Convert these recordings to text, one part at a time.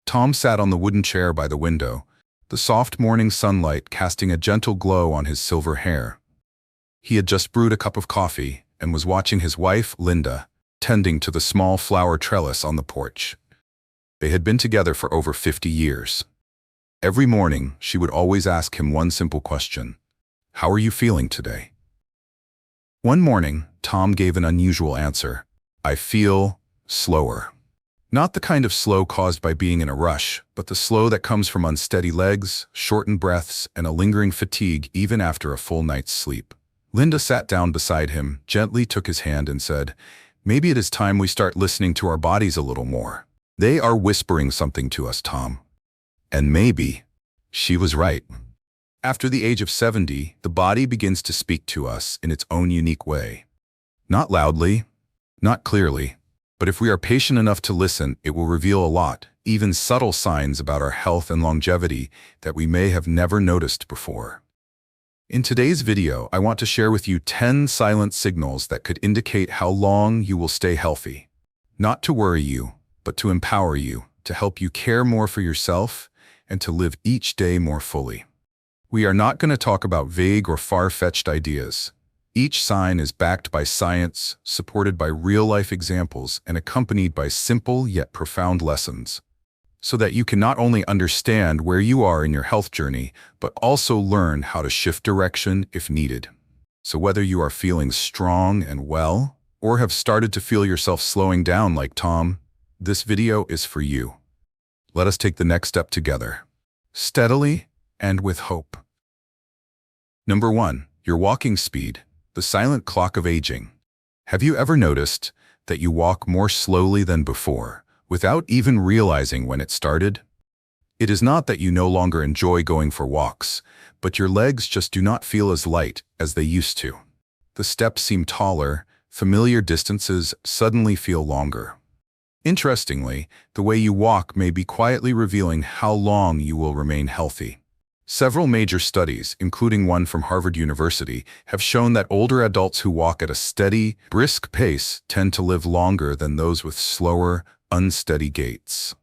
Tom sat on the wooden chair by the window, the soft morning sunlight casting a gentle glow on his silver hair. He had just brewed a cup of coffee and was watching his wife, Linda, tending to the small flower trellis on the porch. They had been together for over 50 years. Every morning, she would always ask him one simple question: "How are you feeling today?" One morning, Tom gave an unusual answer: "I feel slower." Not the kind of slow caused by being in a rush, but the slow that comes from unsteady legs, shortened breaths, and a lingering fatigue even after a full night's sleep. Linda sat down beside him, gently took his hand and said, "Maybe it is time we start listening to our bodies a little more. They are whispering something to us, Tom." And maybe she was right. After the age of 70, the body begins to speak to us in its own unique way. Not loudly, not clearly, but if we are patient enough to listen, it will reveal a lot, even subtle signs about our health and longevity that we may have never noticed before. In today's video, I want to share with you 10 silent signals that could indicate how long you will stay healthy. Not to worry you, but to empower you, to help you care more for yourself, and to live each day more fully. We are not going to talk about vague or far-fetched ideas. Each sign is backed by science, supported by real-life examples, and accompanied by simple yet profound lessons, so that you can not only understand where you are in your health journey, but also learn how to shift direction if needed. So whether you are feeling strong and well, or have started to feel yourself slowing down like Tom, this video is for you. Let us take the next step together, steadily and with hope. Number 1, your walking speed, the silent clock of aging. Have you ever noticed that you walk more slowly than before, without even realizing when it started? It is not that you no longer enjoy going for walks, but your legs just do not feel as light as they used to. The steps seem taller, familiar distances suddenly feel longer. Interestingly, the way you walk may be quietly revealing how long you will remain healthy. Several major studies, including one from Harvard University, have shown that older adults who walk at a steady, brisk pace tend to live longer than those with slower, unsteady gaits.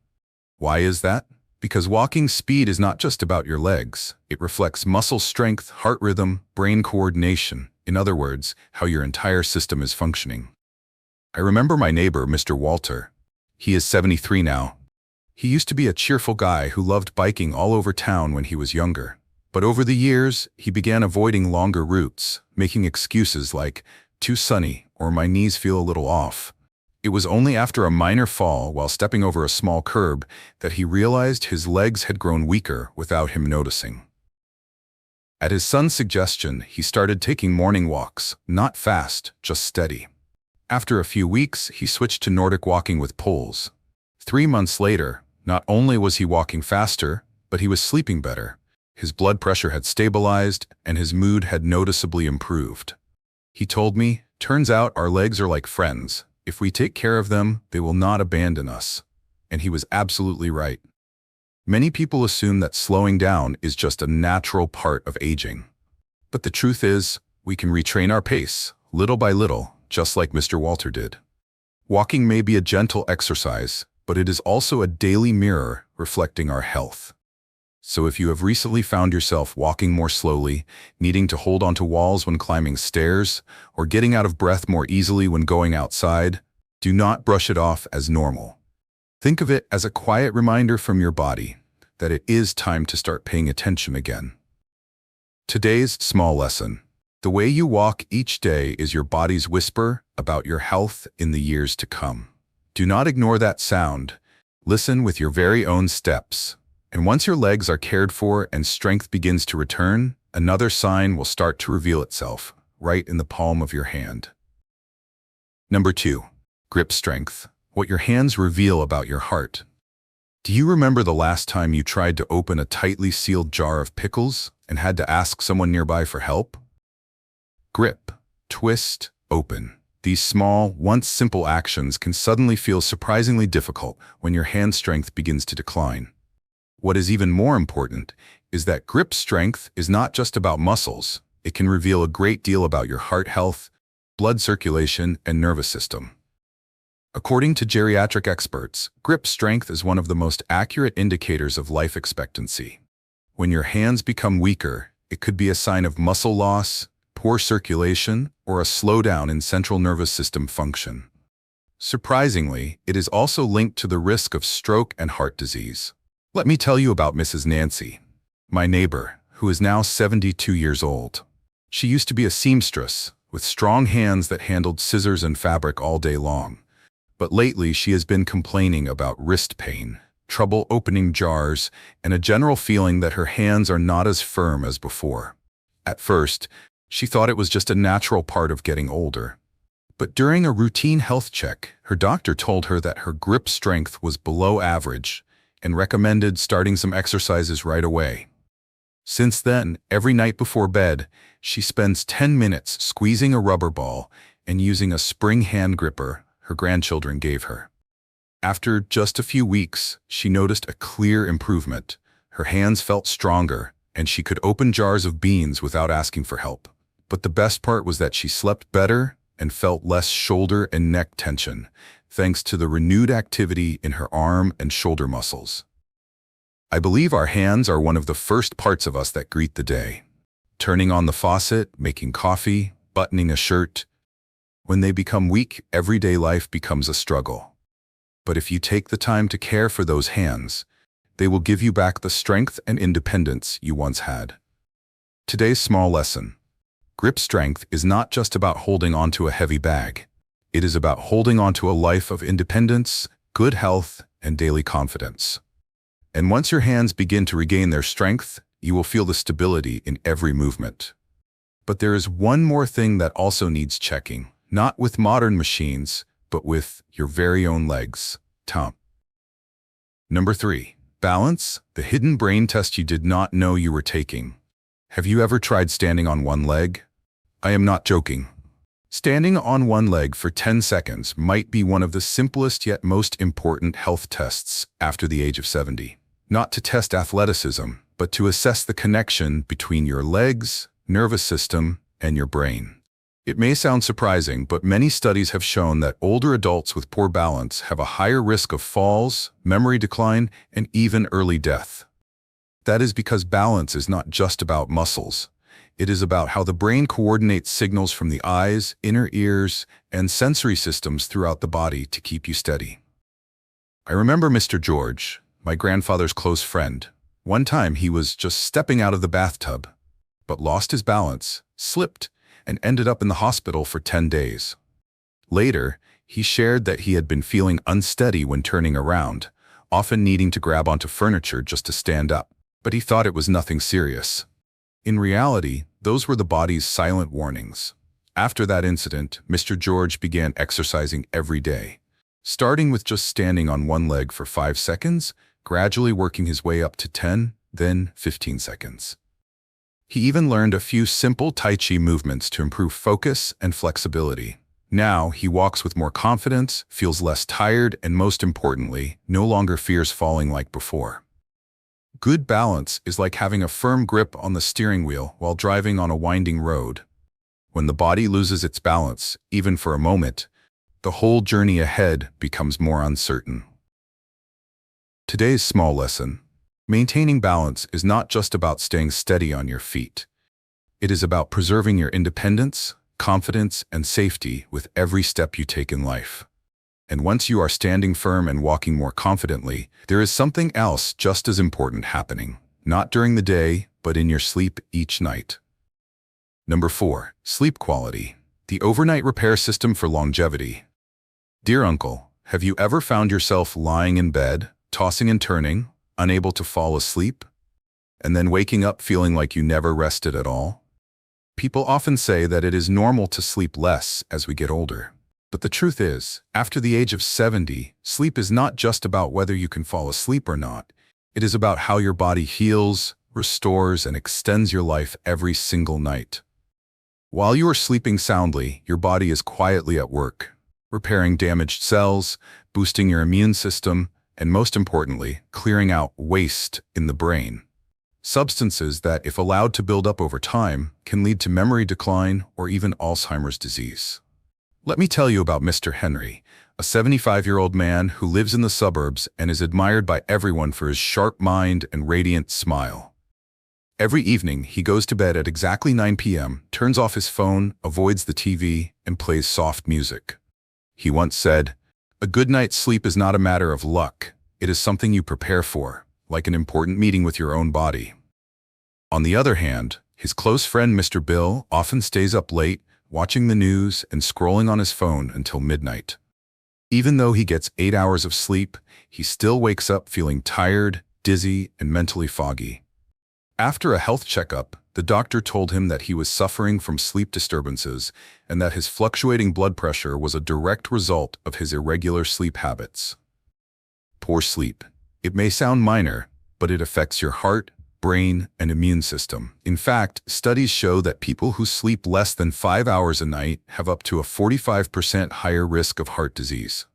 Why is that? Because walking speed is not just about your legs. It reflects muscle strength, heart rhythm, brain coordination. In other words, how your entire system is functioning. I remember my neighbor, Mr. Walter. He is 73 now. He used to be a cheerful guy who loved biking all over town when he was younger. But over the years, he began avoiding longer routes, making excuses like, "Too sunny," or "My knees feel a little off." It was only after a minor fall while stepping over a small curb that he realized his legs had grown weaker without him noticing. At his son's suggestion, he started taking morning walks, not fast, just steady. After a few weeks, he switched to Nordic walking with poles. 3 months later, not only was he walking faster, but he was sleeping better. His blood pressure had stabilized, and his mood had noticeably improved. He told me, "Turns out our legs are like friends. If we take care of them, they will not abandon us." And he was absolutely right. Many people assume that slowing down is just a natural part of aging. But the truth is, we can retrain our pace, little by little, just like Mr. Walter did. Walking may be a gentle exercise, but it is also a daily mirror reflecting our health. So if you have recently found yourself walking more slowly, needing to hold onto walls when climbing stairs, or getting out of breath more easily when going outside, do not brush it off as normal. Think of it as a quiet reminder from your body that it is time to start paying attention again. Today's small lesson. The way you walk each day is your body's whisper about your health in the years to come. Do not ignore that sound. Listen with your very own steps. And once your legs are cared for and strength begins to return, another sign will start to reveal itself, right in the palm of your hand. Number 2, grip strength. What your hands reveal about your heart. Do you remember the last time you tried to open a tightly sealed jar of pickles and had to ask someone nearby for help? Grip, twist, open. These small, once simple actions can suddenly feel surprisingly difficult when your hand strength begins to decline. What is even more important is that grip strength is not just about muscles. It can reveal a great deal about your heart health, blood circulation, and nervous system. According to geriatric experts, grip strength is one of the most accurate indicators of life expectancy. When your hands become weaker, it could be a sign of muscle loss, poor circulation, or a slowdown in central nervous system function. Surprisingly, it is also linked to the risk of stroke and heart disease. Let me tell you about Mrs. Nancy, my neighbor, who is now 72 years old. She used to be a seamstress, with strong hands that handled scissors and fabric all day long. But lately she has been complaining about wrist pain, trouble opening jars, and a general feeling that her hands are not as firm as before. At first, she thought it was just a natural part of getting older. But during a routine health check, her doctor told her that her grip strength was below average and recommended starting some exercises right away. Since then, every night before bed, she spends 10 minutes squeezing a rubber ball and using a spring hand gripper her grandchildren gave her. After just a few weeks, she noticed a clear improvement. Her hands felt stronger, and she could open jars of beans without asking for help. But the best part was that she slept better and felt less shoulder and neck tension, thanks to the renewed activity in her arm and shoulder muscles. I believe our hands are one of the first parts of us that greet the day. Turning on the faucet, making coffee, buttoning a shirt. When they become weak, everyday life becomes a struggle. But if you take the time to care for those hands, they will give you back the strength and independence you once had. Today's small lesson. Grip strength is not just about holding onto a heavy bag. It is about holding onto a life of independence, good health, and daily confidence. And once your hands begin to regain their strength, you will feel the stability in every movement. But there is one more thing that also needs checking, not with modern machines, but with your very own legs. Number 3. Balance, the hidden brain test you did not know you were taking. Have you ever tried standing on one leg? I am not joking. Standing on one leg for 10 seconds might be one of the simplest yet most important health tests after the age of 70. Not to test athleticism, but to assess the connection between your legs, nervous system, and your brain. It may sound surprising, but many studies have shown that older adults with poor balance have a higher risk of falls, memory decline, and even early death. That is because balance is not just about muscles. It is about how the brain coordinates signals from the eyes, inner ears, and sensory systems throughout the body to keep you steady. I remember Mr. George, my grandfather's close friend. One time he was just stepping out of the bathtub, but lost his balance, slipped, and ended up in the hospital for 10 days. Later, he shared that he had been feeling unsteady when turning around, often needing to grab onto furniture just to stand up, but he thought it was nothing serious. In reality, those were the body's silent warnings. After that incident, Mr. George began exercising every day, starting with just standing on one leg for 5 seconds, gradually working his way up to 10, then 15 seconds. He even learned a few simple Tai Chi movements to improve focus and flexibility. Now, he walks with more confidence, feels less tired, and most importantly, no longer fears falling like before. Good balance is like having a firm grip on the steering wheel while driving on a winding road. When the body loses its balance, even for a moment, the whole journey ahead becomes more uncertain. Today's small lesson. Maintaining balance is not just about staying steady on your feet. It is about preserving your independence, confidence, and safety with every step you take in life. And once you are standing firm and walking more confidently, there is something else just as important happening, not during the day, but in your sleep each night. Number 4. Sleep quality. The overnight repair system for longevity. Dear Uncle, have you ever found yourself lying in bed, tossing and turning, unable to fall asleep, and then waking up feeling like you never rested at all? People often say that it is normal to sleep less as we get older. But the truth is, after the age of 70, sleep is not just about whether you can fall asleep or not. It is about how your body heals, restores, and extends your life every single night. While you are sleeping soundly, your body is quietly at work, repairing damaged cells, boosting your immune system, and most importantly, clearing out waste in the brain. Substances that, if allowed to build up over time, can lead to memory decline or even Alzheimer's disease. Let me tell you about Mr. Henry, a 75-year-old man who lives in the suburbs and is admired by everyone for his sharp mind and radiant smile. Every evening, he goes to bed at exactly 9 p.m., turns off his phone, avoids the TV, and plays soft music. He once said, "A good night's sleep is not a matter of luck. It is something you prepare for, like an important meeting with your own body." On the other hand, his close friend Mr. Bill often stays up late, watching the news and scrolling on his phone until midnight. Even though he gets 8 hours of sleep, he still wakes up feeling tired, dizzy, and mentally foggy. After a health checkup, the doctor told him that he was suffering from sleep disturbances and that his fluctuating blood pressure was a direct result of his irregular sleep habits. Poor sleep. It may sound minor, but it affects your heart, brain, and immune system. In fact, studies show that people who sleep less than 5 hours a night have up to a 45% higher risk of heart disease.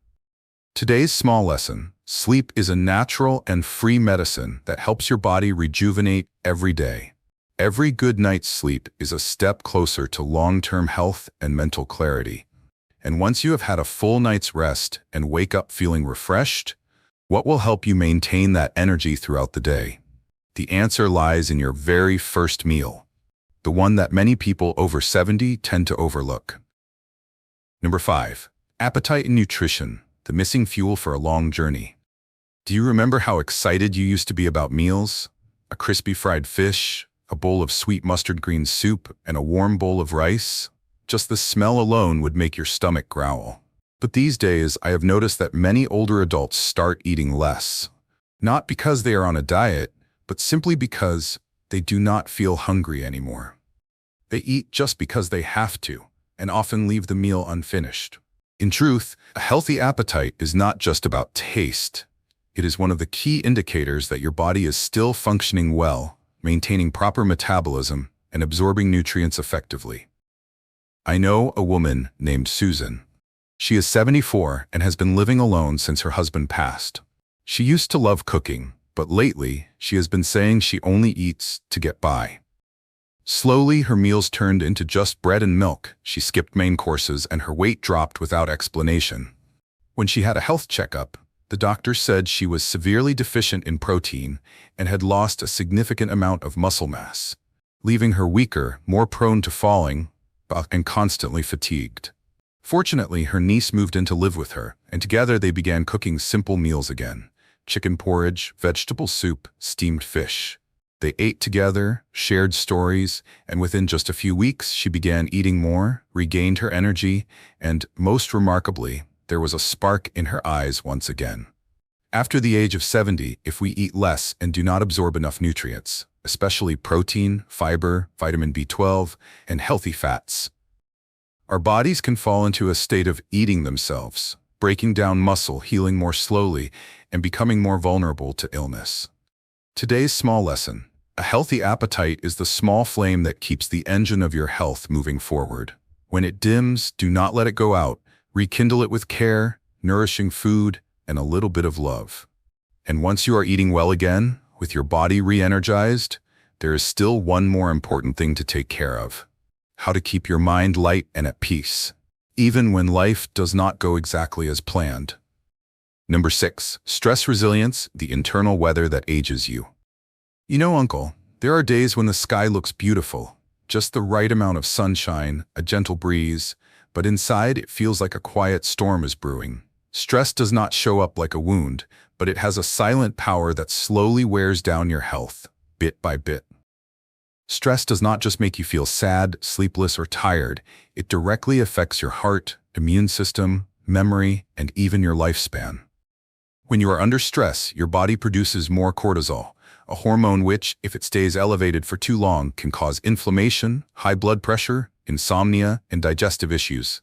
Today's small lesson: sleep is a natural and free medicine that helps your body rejuvenate every day. Every good night's sleep is a step closer to long-term health and mental clarity. And once you have had a full night's rest and wake up feeling refreshed, what will help you maintain that energy throughout the day? The answer lies in your very first meal, the one that many people over 70 tend to overlook. Number 5. Appetite and nutrition, the missing fuel for a long journey. Do you remember how excited you used to be about meals? A crispy fried fish, a bowl of sweet mustard green soup, and a warm bowl of rice? Just the smell alone would make your stomach growl. But these days, I have noticed that many older adults start eating less. Not because they are on a diet, but simply because they do not feel hungry anymore. They eat just because they have to, and often leave the meal unfinished. In truth, a healthy appetite is not just about taste. It is one of the key indicators that your body is still functioning well, maintaining proper metabolism, and absorbing nutrients effectively. I know a woman named Susan. She is 74 and has been living alone since her husband passed. She used to love cooking, but lately she has been saying she only eats to get by. Slowly, her meals turned into just bread and milk. She skipped main courses and her weight dropped without explanation. When she had a health checkup, the doctor said she was severely deficient in protein and had lost a significant amount of muscle mass, leaving her weaker, more prone to falling, and constantly fatigued. Fortunately, her niece moved in to live with her, and together they began cooking simple meals again: chicken porridge, vegetable soup, steamed fish. They ate together, shared stories, and within just a few weeks she began eating more, regained her energy, and, most remarkably, there was a spark in her eyes once again. After the age of 70, if we eat less and do not absorb enough nutrients, especially protein, fiber, vitamin B12, and healthy fats, our bodies can fall into a state of eating themselves, breaking down muscle, healing more slowly, and becoming more vulnerable to illness. Today's small lesson: a healthy appetite is the small flame that keeps the engine of your health moving forward. When it dims, do not let it go out. Rekindle it with care, nourishing food, and a little bit of love. And once you are eating well again, with your body re-energized, there is still one more important thing to take care of: how to keep your mind light and at peace, even when life does not go exactly as planned. Number 6. Stress resilience, the internal weather that ages you. You know, Uncle, there are days when the sky looks beautiful, just the right amount of sunshine, a gentle breeze, but inside it feels like a quiet storm is brewing. Stress does not show up like a wound, but it has a silent power that slowly wears down your health, bit by bit. Stress does not just make you feel sad, sleepless, or tired. It directly affects your heart, immune system, memory, and even your lifespan. When you are under stress, your body produces more cortisol, a hormone which, if it stays elevated for too long, can cause inflammation, high blood pressure, insomnia, and digestive issues.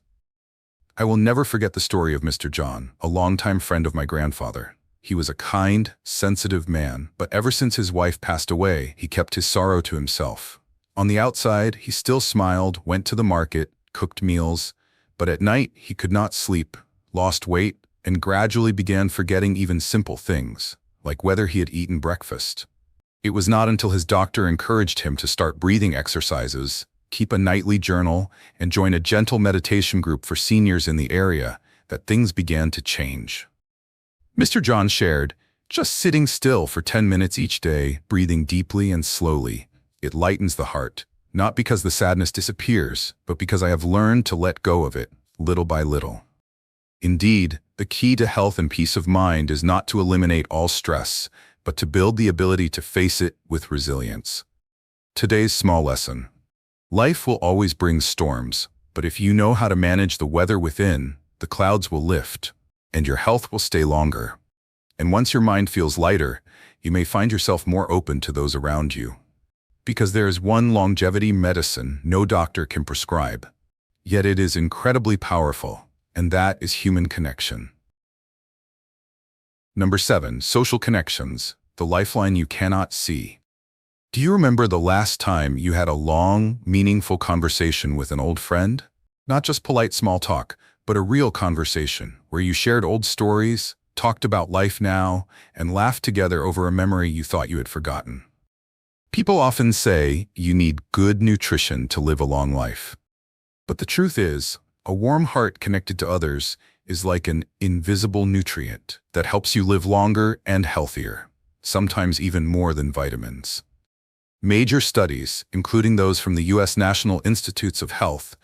I will never forget the story of Mr. John, a longtime friend of my grandfather. He was a kind, sensitive man, but ever since his wife passed away, he kept his sorrow to himself. On the outside, he still smiled, went to the market, cooked meals, but at night he could not sleep, lost weight, and gradually began forgetting even simple things, like whether he had eaten breakfast. It was not until his doctor encouraged him to start breathing exercises, keep a nightly journal, and join a gentle meditation group for seniors in the area that things began to change. Mr. John shared, "Just sitting still for 10 minutes each day, breathing deeply and slowly. It lightens the heart, not because the sadness disappears, but because I have learned to let go of it, little by little." Indeed, the key to health and peace of mind is not to eliminate all stress, but to build the ability to face it with resilience. Today's small lesson. Life will always bring storms, but if you know how to manage the weather within, the clouds will lift, and your health will stay longer. And once your mind feels lighter, you may find yourself more open to those around you. Because there is one longevity medicine no doctor can prescribe, yet it is incredibly powerful, and that is human connection. Number 7, social connections, the lifeline you cannot see. Do you remember the last time you had a long, meaningful conversation with an old friend? Not just polite small talk, but a real conversation where you shared old stories, talked about life now, and laughed together over a memory you thought you had forgotten. People often say you need good nutrition to live a long life. But the truth is, a warm heart connected to others is like an invisible nutrient that helps you live longer and healthier, sometimes even more than vitamins. Major studies, including those from the U.S. National Institutes of Health,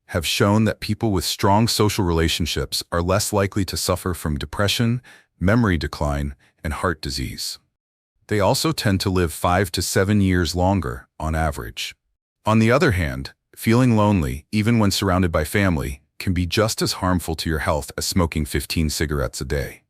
have shown that people with strong social relationships are less likely to suffer from depression, memory decline, and heart disease. They also tend to live 5 to 7 years longer, on average. On the other hand, feeling lonely, even when surrounded by family, can be just as harmful to your health as smoking 15 cigarettes a day.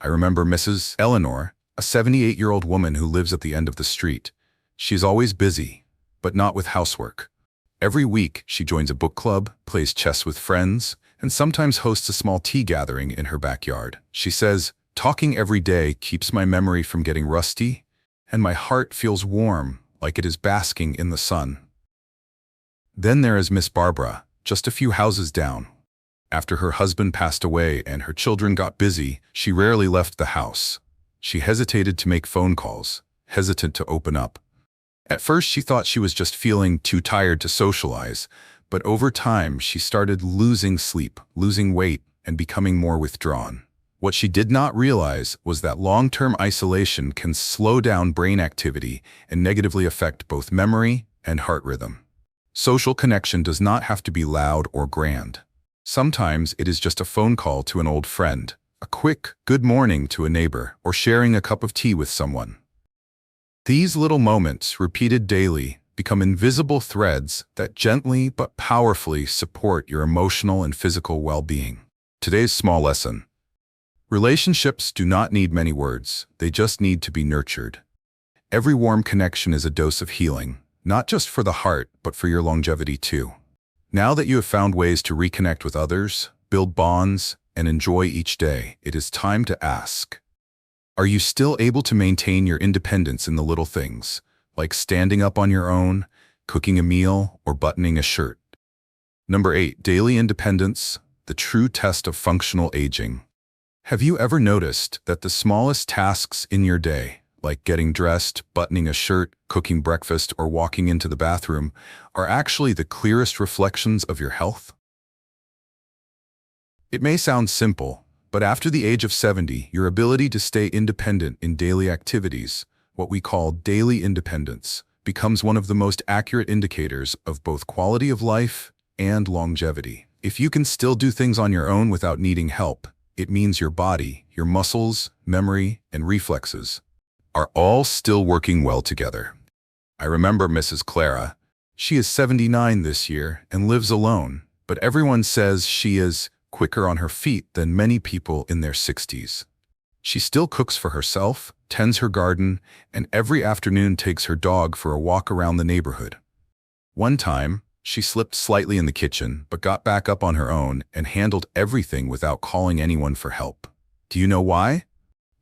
I remember Mrs. Eleanor, a 78-year-old woman who lives at the end of the street. She's always busy, but not with housework. Every week, she joins a book club, plays chess with friends, and sometimes hosts a small tea gathering in her backyard. She says, "Talking every day keeps my memory from getting rusty, and my heart feels warm, like it is basking in the sun." Then there is Miss Barbara, just a few houses down. After her husband passed away and her children got busy, she rarely left the house. She hesitated to make phone calls, hesitant to open up. At first, she thought she was just feeling too tired to socialize, but over time, she started losing sleep, losing weight, and becoming more withdrawn. What she did not realize was that long-term isolation can slow down brain activity and negatively affect both memory and heart rhythm. Social connection does not have to be loud or grand. Sometimes it is just a phone call to an old friend, a quick good morning to a neighbor, or sharing a cup of tea with someone. These little moments, repeated daily, become invisible threads that gently but powerfully support your emotional and physical well-being. Today's small lesson. Relationships do not need many words, they just need to be nurtured. Every warm connection is a dose of healing, not just for the heart, but for your longevity too. Now that you have found ways to reconnect with others, build bonds, and enjoy each day, it is time to ask, are you still able to maintain your independence in the little things, like standing up on your own, cooking a meal, or buttoning a shirt? Number 8, daily independence, the true test of functional aging. Have you ever noticed that the smallest tasks in your day, like getting dressed, buttoning a shirt, cooking breakfast, or walking into the bathroom, are actually the clearest reflections of your health? It may sound simple, but after the age of 70, your ability to stay independent in daily activities, what we call daily independence, becomes one of the most accurate indicators of both quality of life and longevity. If you can still do things on your own without needing help, it means your body, your muscles, memory, and reflexes are all still working well together. I remember Mrs. Clara. She is 79 this year and lives alone, but everyone says she is quicker on her feet than many people in their 60s. She still cooks for herself, tends her garden, and every afternoon takes her dog for a walk around the neighborhood. One time, she slipped slightly in the kitchen, but got back up on her own and handled everything without calling anyone for help. Do you know why?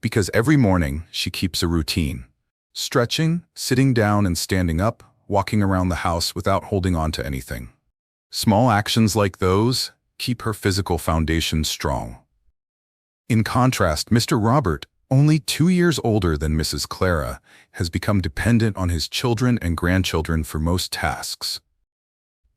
Because every morning she keeps a routine. Stretching, sitting down and standing up, walking around the house without holding on to anything. Small actions like those keep her physical foundation strong. In contrast, Mr. Robert, only 2 years older than Mrs. Clara, has become dependent on his children and grandchildren for most tasks.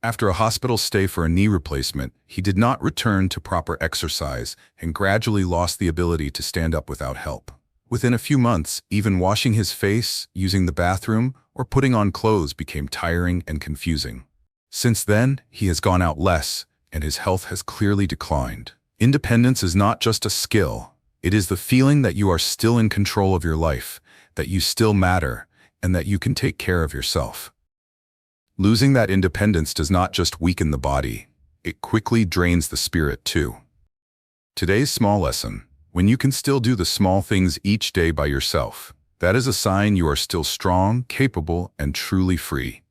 After a hospital stay for a knee replacement, he did not return to proper exercise and gradually lost the ability to stand up without help. Within a few months, even washing his face, using the bathroom, or putting on clothes became tiring and confusing. Since then, he has gone out less, and his health has clearly declined. Independence is not just a skill. It is the feeling that you are still in control of your life, that you still matter, and that you can take care of yourself. Losing that independence does not just weaken the body, it quickly drains the spirit too. Today's small lesson: when you can still do the small things each day by yourself, that is a sign you are still strong, capable, and truly free.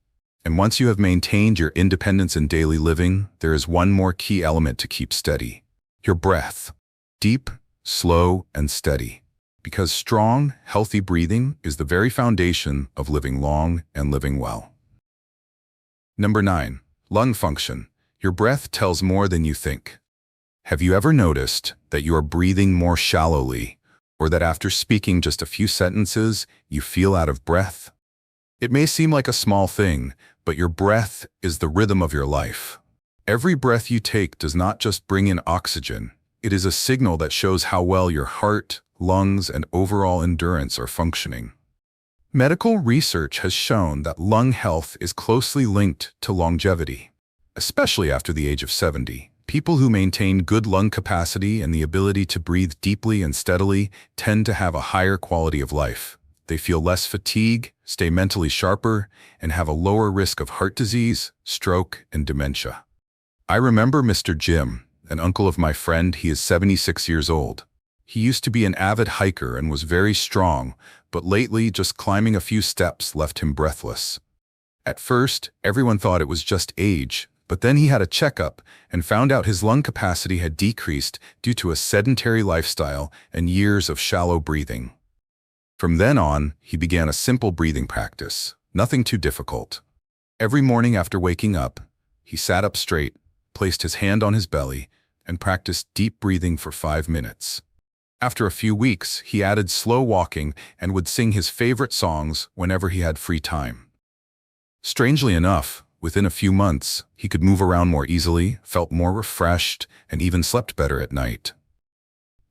And once you have maintained your independence in daily living, there is one more key element to keep steady: your breath. Deep, slow, and steady. Because strong, healthy breathing is the very foundation of living long and living well. Number 9. Lung function. Your breath tells more than you think. Have you ever noticed that you are breathing more shallowly, or that after speaking just a few sentences, you feel out of breath? It may seem like a small thing, but your breath is the rhythm of your life. Every breath you take does not just bring in oxygen. It is a signal that shows how well your heart, lungs, and overall endurance are functioning. Medical research has shown that lung health is closely linked to longevity. Especially after the age of 70, people who maintain good lung capacity and the ability to breathe deeply and steadily tend to have a higher quality of life. They feel less fatigue, stay mentally sharper, and have a lower risk of heart disease, stroke, and dementia. I remember Mr. Jim, an uncle of my friend. He is 76 years old. He used to be an avid hiker and was very strong, but lately just climbing a few steps left him breathless. At first, everyone thought it was just age, but then he had a checkup and found out his lung capacity had decreased due to a sedentary lifestyle and years of shallow breathing. From then on, he began a simple breathing practice, nothing too difficult. Every morning after waking up, he sat up straight, placed his hand on his belly, and practiced deep breathing for 5 minutes. After a few weeks, he added slow walking and would sing his favorite songs whenever he had free time. Strangely enough, within a few months, he could move around more easily, felt more refreshed, and even slept better at night.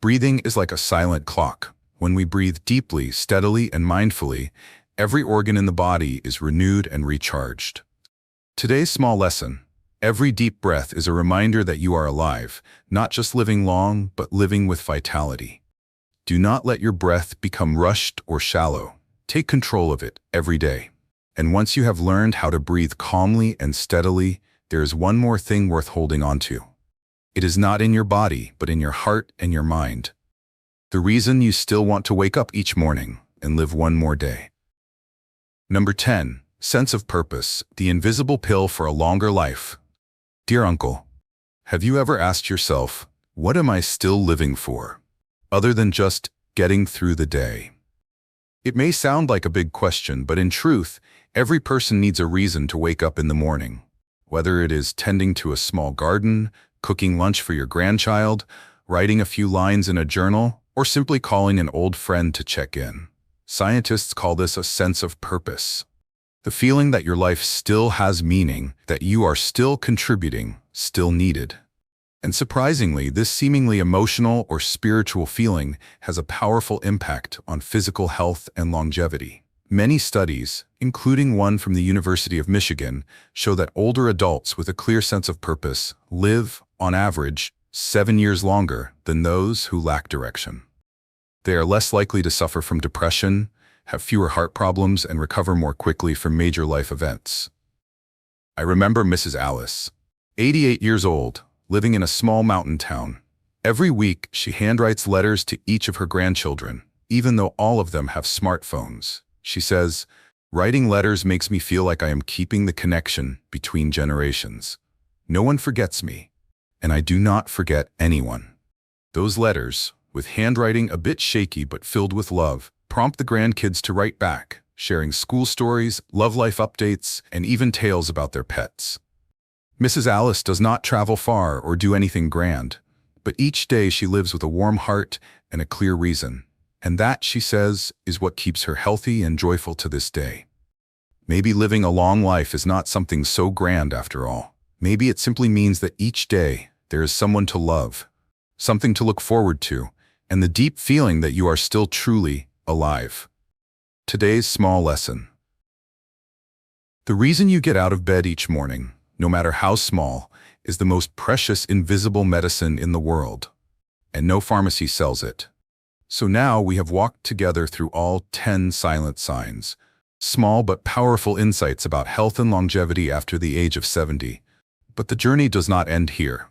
Breathing is like a silent clock. When we breathe deeply, steadily, and mindfully, every organ in the body is renewed and recharged. Today's small lesson: every deep breath is a reminder that you are alive, not just living long, but living with vitality. Do not let your breath become rushed or shallow. Take control of it every day. And once you have learned how to breathe calmly and steadily, there is one more thing worth holding on to. It is not in your body, but in your heart and your mind. The reason you still want to wake up each morning and live one more day. Number 10. Sense of purpose, the invisible pill for a longer life. Dear Uncle, have you ever asked yourself, what am I still living for, other than just getting through the day? It may sound like a big question, but in truth, every person needs a reason to wake up in the morning. Whether it is tending to a small garden, cooking lunch for your grandchild, writing a few lines in a journal, or simply calling an old friend to check in. Scientists call this a sense of purpose. The feeling that your life still has meaning, that you are still contributing, still needed. And surprisingly, this seemingly emotional or spiritual feeling has a powerful impact on physical health and longevity. Many studies, including one from the University of Michigan, show that older adults with a clear sense of purpose live, on average, 7 years longer than those who lack direction. They are less likely to suffer from depression, have fewer heart problems, and recover more quickly from major life events. I remember Mrs. Alice, 88 years old, living in a small mountain town. Every week, she handwrites letters to each of her grandchildren, even though all of them have smartphones. She says, "Writing letters makes me feel like I am keeping the connection between generations. No one forgets me, and I do not forget anyone." Those letters, with handwriting a bit shaky but filled with love, prompt the grandkids to write back, sharing school stories, love life updates, and even tales about their pets. Mrs. Alice does not travel far or do anything grand, but each day she lives with a warm heart and a clear reason. And that, she says, is what keeps her healthy and joyful to this day. Maybe living a long life is not something so grand after all. Maybe it simply means that each day there is someone to love, something to look forward to, and the deep feeling that you are still truly alive. Today's small lesson. The reason you get out of bed each morning, no matter how small, is the most precious invisible medicine in the world, and no pharmacy sells it. So now we have walked together through all 10 silent signs, small but powerful insights about health and longevity after the age of 70. But the journey does not end here.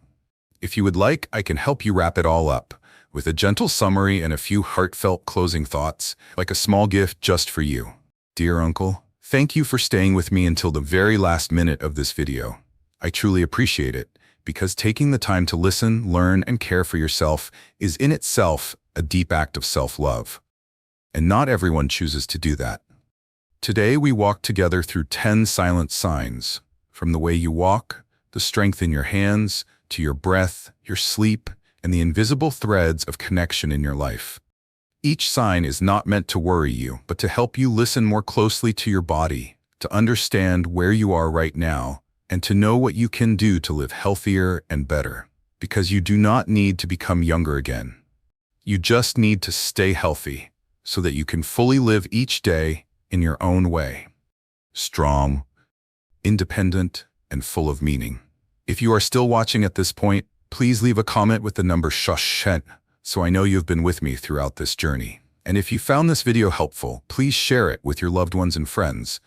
If you would like, I can help you wrap it all up, with a gentle summary and a few heartfelt closing thoughts, like a small gift just for you. Dear Uncle, thank you for staying with me until the very last minute of this video. I truly appreciate it, because taking the time to listen, learn, and care for yourself is in itself a deep act of self-love. And not everyone chooses to do that. Today we walk together through 10 silent signs, from the way you walk, the strength in your hands, to your breath, your sleep, and the invisible threads of connection in your life. Each sign is not meant to worry you, but to help you listen more closely to your body, to understand where you are right now, and to know what you can do to live healthier and better. Because you do not need to become younger again. You just need to stay healthy, so that you can fully live each day in your own way. Strong, independent, and full of meaning. If you are still watching at this point, please leave a comment with the number #, so I know you've been with me throughout this journey. And if you found this video helpful, please share it with your loved ones and friends,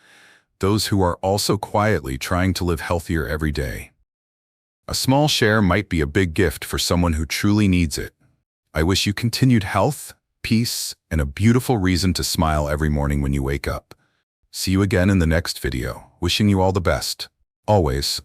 those who are also quietly trying to live healthier every day. A small share might be a big gift for someone who truly needs it. I wish you continued health, peace, and a beautiful reason to smile every morning when you wake up. See you again in the next video. Wishing you all the best. Always.